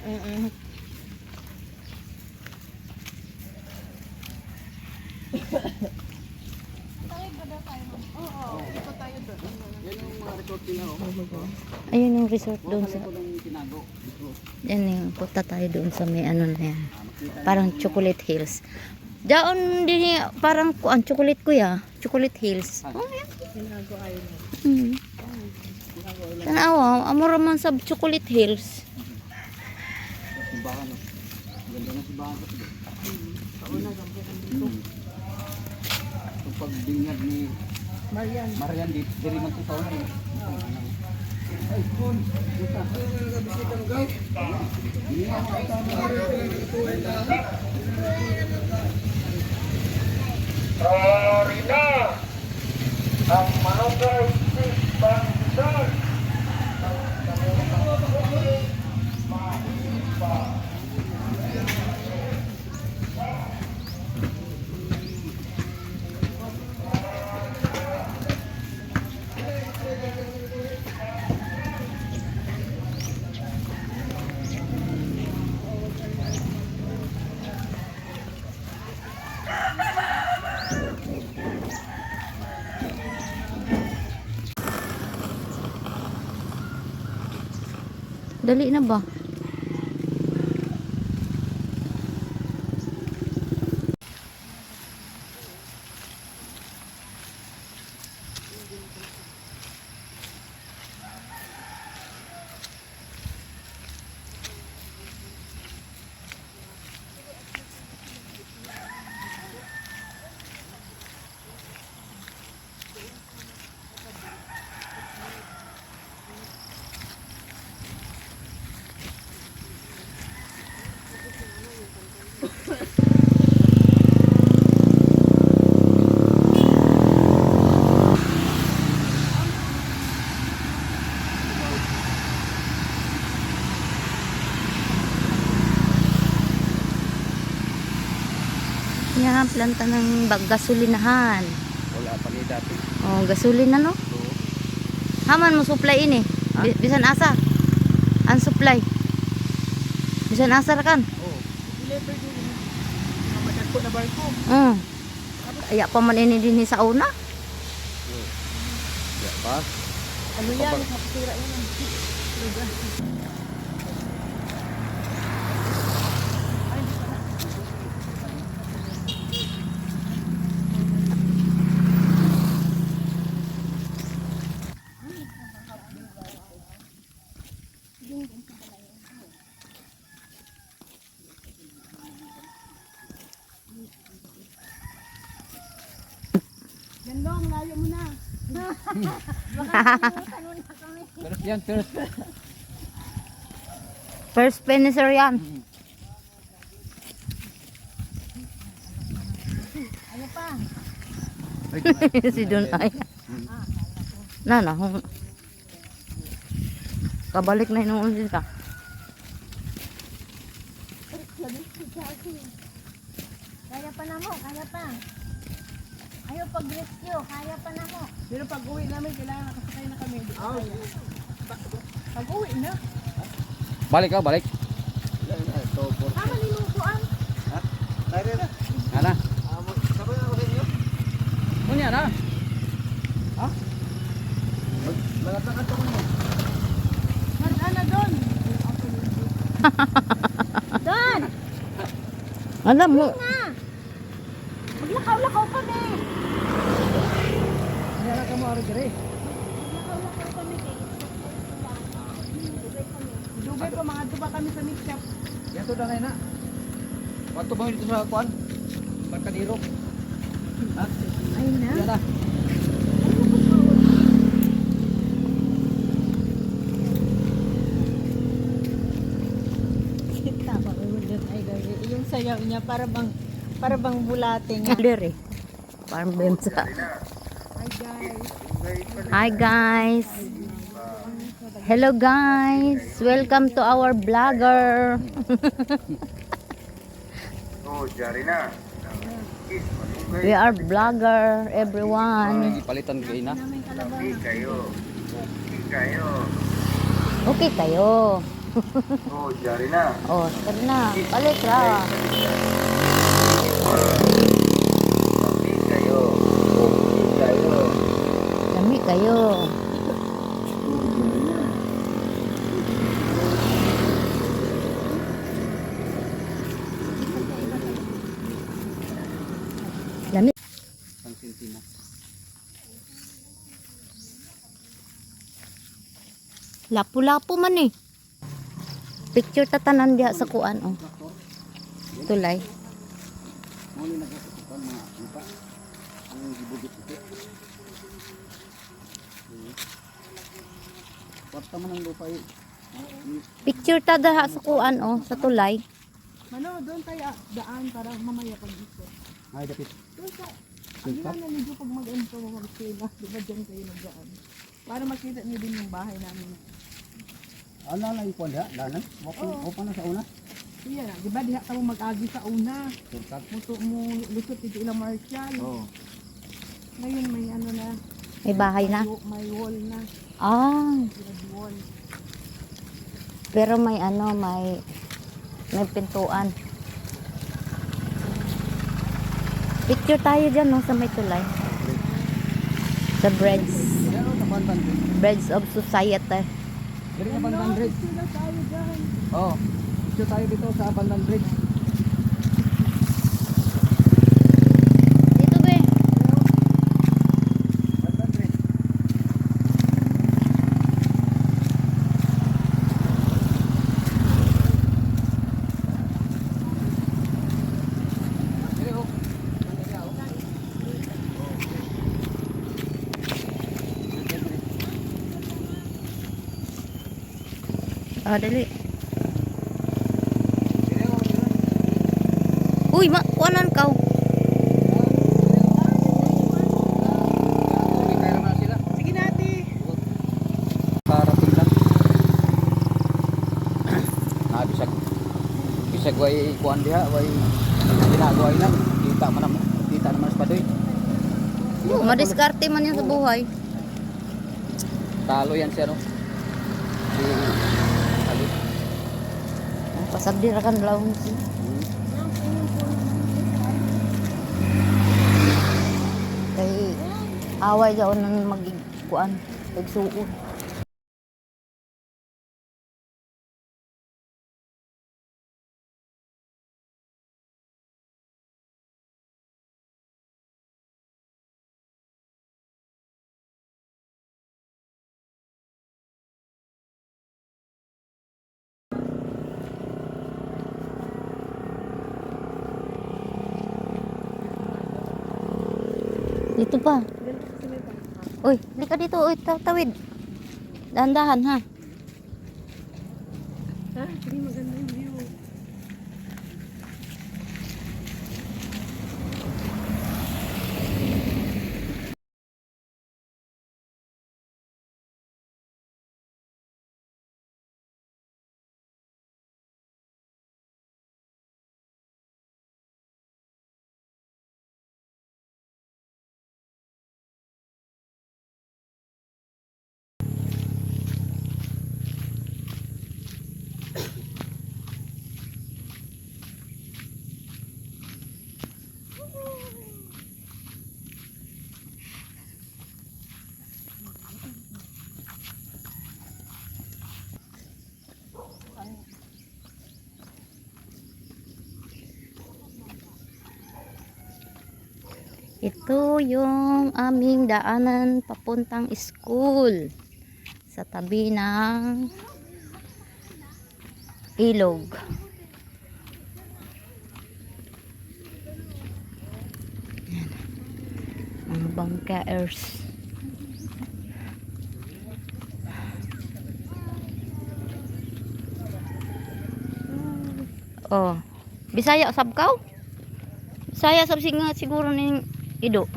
Tayo ba daw tayo? Oo, ito tayo doon. Yan yung mga resort nila, oh. Ayun yung resort doon sa... Ko ng tinago. Yan yung punta tayo doon sa may ano na yan. Parang Chocolate Hills. Doon din parang kuan Chocolate Kuya. Chocolate Hills. Oh, yan. Tinago Island. Tanawa, amura man sa Chocolate Hills. Simbahan, no? Ganda ng simbahan kasi doon. Kauna gambukan dito. Yung pagbingad ni Marian. Marian, diri man ito na rin. Ay, kun. Buta. Bisita mo, guys. Florida, ang Manugay State Bansan. Dali na ba? Yan, planta ng gasolinahan. Wala pa ni dati. Oh, gasolina no? Haman mo supply ini. Bisan asa. Ang supply. Bisan asa ra kan? Oo. Deliver din. Mamadad ko na barko. Kaya pa man ini din sa una. Ya pa. Ano yan? Nakapira yan. Lugar. Yan long, layo mo na. Terus yan, terus. First finisher yan. Ano pa? Si Don ay. Na, kabalik na inuun din ka. Kaya pa na mo, kaya pa. Ayaw pag-rescue, kaya pa na mo. Pero pag uwi namin, kailangan nakasakay na kami. Pag uwi na. Balik ka, balik. Ito, por. Tama nilutuan. Ha? Tayo na. Ana. Sabay na ako sa inyo. Kunya na. Ha? Malatakan to mo. Ana doon. Doon! Alam mo, Na! Maglakaw-lakaw kami. Kaya ka mo ari dire. Maglakaw-lakaw kami kay Dugay pa, mga duba kami sa meat shop. Yato na ngayon na. Wato ba dito sa kuan? Barkadero. Ha? Ay na. Yan na. Kita pa ay gagi. Yung sayaw niya para bang bulating. leader eh. Parang bensa. Hi guys. Hi guys. Hello guys. Welcome to our vlogger. Oh, jari na. We are vlogger everyone. Ipalitan kayo na. Hindi kayo. Hindi kayo. Okay kayo. Oh, diyari na. Oh, tara na. Balik ra. Okay kayo. Okay kayo. Lami kayo. Lami. Ang sintimo. Lapu-lapu man eh. Picture tatanan diha sa kuan oh. Tulay. Muli nagkakasukan mga lupa. Ang gibugit ito. Kwarta man ang lupa eh. Picture ta diha sa kuan oh, sa tulay. Ano, doon tayo daan para mamaya pag dito. Ay, dapit. Doon sa, ang na medyo pag mag-ento mo mag-sila, di ba dyan kayo nagdaan? Para makita niyo din yung bahay namin. Ano na ikuan diha? Danan? Opo na sa una. Iya na, di ba diha ka mo mag-agi sa una? Turkad. Muto mo lusot dito ilang Marshall. Oo. Ngayon may ano na, May bahay na. may wall na, Ah, red wall. pero may ano, may pintuan. Picture tayo dyan no, sa may tulay. Sa Pero sa Bandan Bridge. Breads of Society. Diri na Bandan Bridge. Sila tayo dyan. Oo. Picture tayo dito sa Bandan Bridge. Dito be. Bandan Bridge. Diri oh. Ah, dali. Diri oh. Uy, kuanan ka. Kaya na sila. Sige nati. Parating lang. Bisag. Bisag way kuan diha, way ginagawa ina. Kita man mo. Kita naman sa padoy. Madiskarte man yan sa buhay. Talo yan siya no. Si Ali. Pasagdi ra kan lawn si. Kay away jaon nang magkuan, pagsuon. Dito pa. Uy, hindi ka dito. Uy, tawid. Dahan-dahan ha. Ha? Hindi maganda yung view. Ito yung aming daanan papuntang school. Sa tabi ng ilog. Yan. Mga bangkaers. Oh, Bisaya sab kaw? Bisaya sab siguro ning Ido.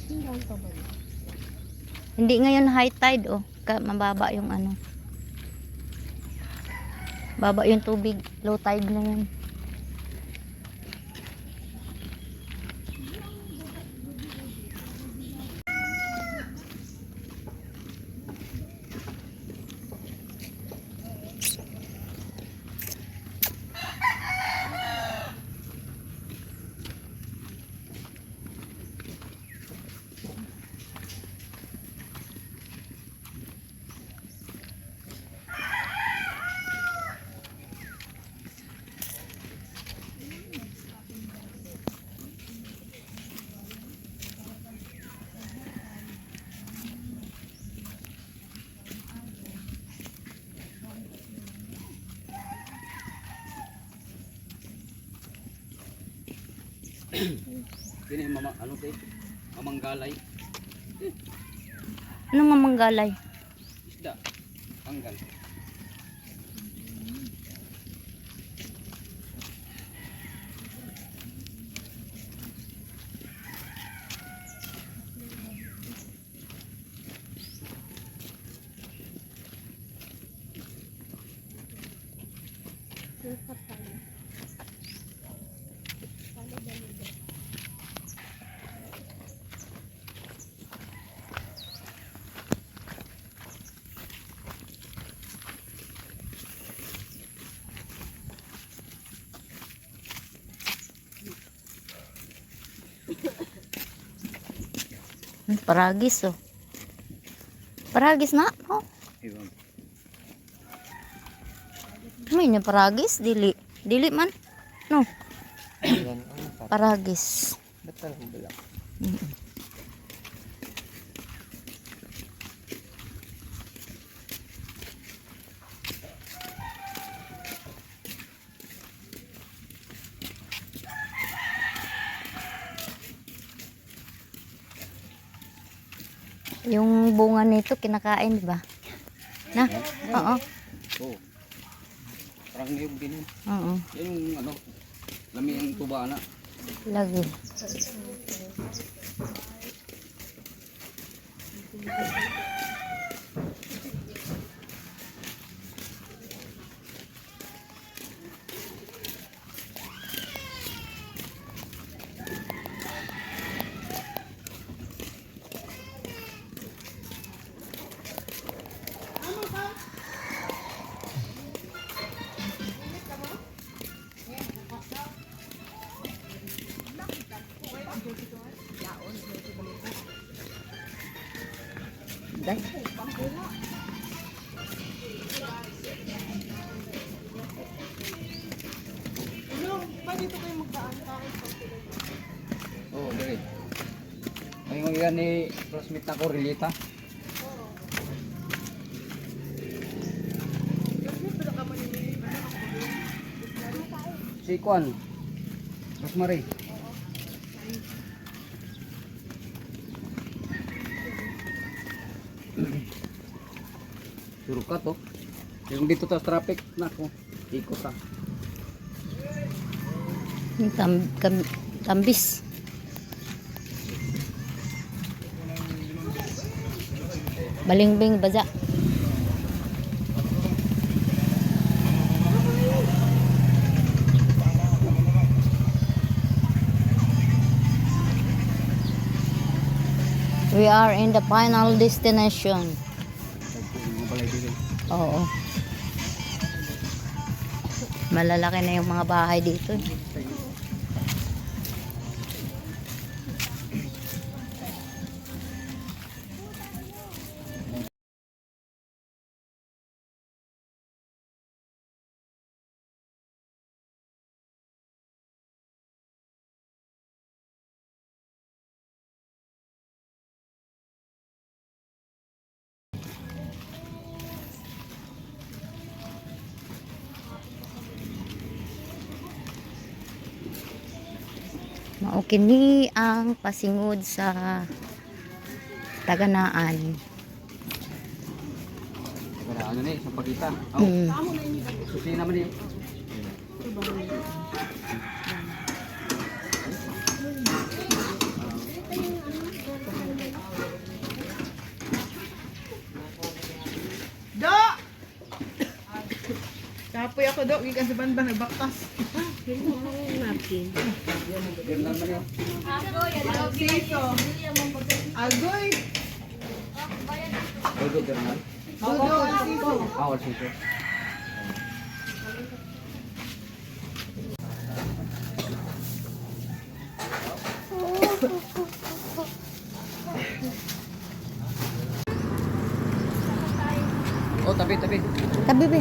Tinggal pa ba yun? Hindi ngayon high tide oh. Mababa yung ano. Baba yung tubig. Low tide na yan. Kini mama ano te? Mamanggalay. Anong mamanggalay? Isda. Panggal. Paragis oh. Paragis na oh. Iwan. May na paragis dili. Dili man. No. Paragis. Betul bilang. Yung bunga nito kinakain, di ba? Na? Oo. Oh. Parang niyog din yun. Oo. Yan yung ano, lami ang tuba na. Lagi. Oh, dali. Ngayon yan ni classmate na ko, Relita. Si Kwan. Rosemary. Suro ka to. Yung dito ta traffic nako. Ikot ta. Tambis. Balingbing baza. We are in the final destination. Oo. Malalaki na yung mga bahay dito. Mao kini ang pasingod sa Taganaan. Para ano ni sa pagkita. Oh. Susi naman ni. pa daw, gikan sa banban, nagbaktas. Siso. Agoy. Dudo, Bernal. Dudo ang siso. Awal siso. Oh, tabi, tabi. Tabi, be.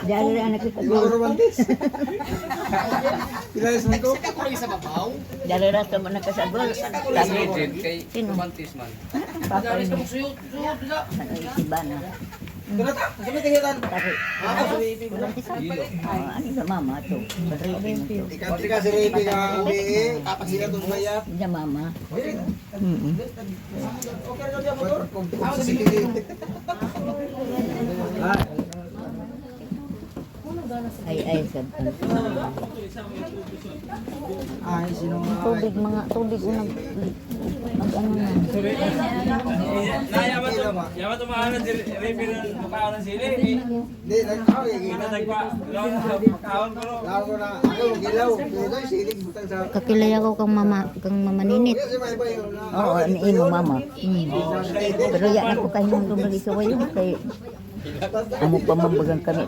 Dali anak kita gol. Dali rasa mana kasagol. Tabi Kay Sino? romantis man. papa ini. Si Bana. Tapi Gilo. ano sa mama to? Kasi kasi ripi ka uwi, kapasila itong bayap. Sa mama. Ay sa Ay, sino nga? tubig mga tubig unang mag ano na. Yaman tumahan ng refill ng mukhaon ng sili. Hindi, nagkakaw eh. Kahon ko. Lago ko na, ako, gilaw. Ito yung silig, butang sa... Kakilala ko kang mama ninit. Kasi may iba yung na... Oo, ni imo mama. Pero yan ako kay nung dumali sa wayo kay amo pa mambagang kami.